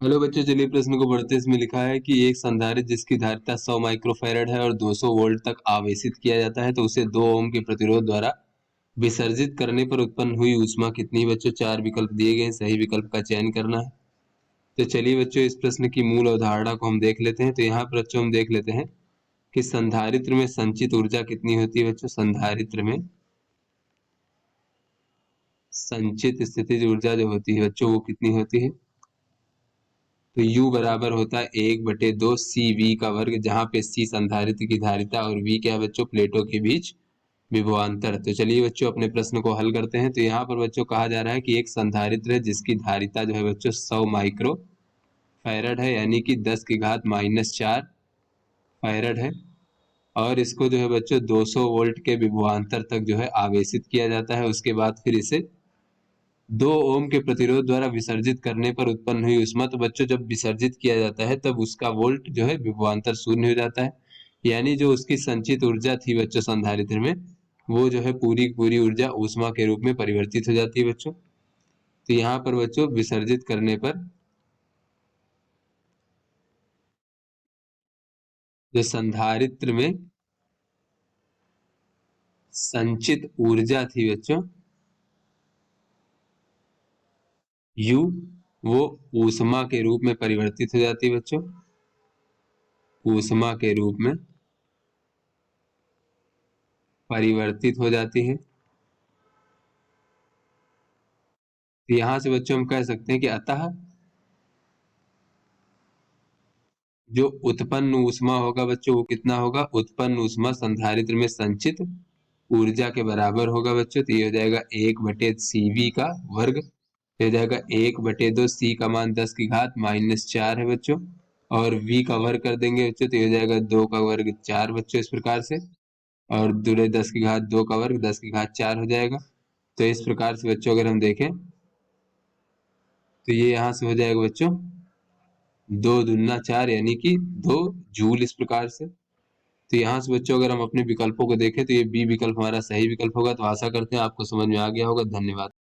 Hello बच्चों, चलिए प्रश्न को पढ़ते हैं। इसमें लिखा है कि एक संधारित्र जिसकी धारिता 100 माइक्रोफैरड है और 200 वोल्ट तक आवेशित किया जाता है, तो उसे 2 ओम के प्रतिरोध द्वारा विसर्जित करने पर उत्पन्न हुई ऊष्मा कितनी। बच्चों 4 विकल्प दिए गए हैं, सही विकल्प का चयन करना है। तो चलिए बच्चों, इस प्रश्न की मूल अवधारणा को हम देख लेते हैं। तो यहाँ पर बच्चों हम देख लेते हैं कि संधारित्र में संचित ऊर्जा कितनी होती है। बच्चों संधारित्र में संचित स्थितिज ऊर्जा जो होती है बच्चों, वो कितनी होती है। तो U बराबर होता है 1/2 CV का वर्ग, जहां पे C संधारित्र की धारिता और V क्या है बच्चों, प्लेटों के बीच विभवांतर। तो चलिए बच्चों अपने प्रश्न को हल करते हैं। तो यहाँ पर बच्चों कहा जा रहा है कि एक संधारित्र है जिसकी धारिता जो है बच्चों 100 माइक्रो फैरड है, यानी कि 10 की घात -4 फैरड है। और इसको जो है बच्चों 200 वोल्ट के विभवांतर तक जो है आवेशित किया जाता है। उसके बाद फिर इसे 2 ओम के प्रतिरोध द्वारा विसर्जित करने पर उत्पन्न हुई ऊष्मा। तो बच्चों जब विसर्जित किया जाता है तब उसका वोल्ट जो है विभवांतर शून्य हो जाता है, यानी जो उसकी संचित ऊर्जा थी बच्चों संधारित्र में, वो जो है पूरी पूरी ऊर्जा ऊष्मा के रूप में परिवर्तित हो जाती है बच्चों। तो यहाँ पर बच्चों विसर्जित करने पर जो संधारित्र में संचित ऊर्जा थी बच्चों U, वो ऊष्मा के रूप में परिवर्तित हो जाती है बच्चों, ऊष्मा के रूप में परिवर्तित हो जाती है। तो यहां से बच्चों हम कह सकते हैं कि अतः जो उत्पन्न ऊष्मा होगा बच्चों वो कितना होगा, उत्पन्न ऊष्मा संधारित्र में संचित ऊर्जा के बराबर होगा बच्चों। तो ये हो जाएगा 1/CV का वर्ग, ये हो जाएगा 1/2 C का मान 10 की घात -4 है बच्चों, और V का वर्ग कर देंगे बच्चों तो ये हो जाएगा 2 का वर्ग 4 बच्चों, इस प्रकार से। और दूरे 10 की घात 2 का वर्ग 10 की घात 4 हो जाएगा। तो इस प्रकार से बच्चों अगर हम देखें तो ये यहाँ से हो जाएगा बच्चों 2 दूना 4, यानी कि 2 जूल, इस प्रकार से। तो यहाँ से बच्चों अगर हम अपने विकल्पों को देखें तो ये बी विकल्प हमारा सही विकल्प होगा। तो आशा करते हैं आपको समझ में आ गया होगा। धन्यवाद।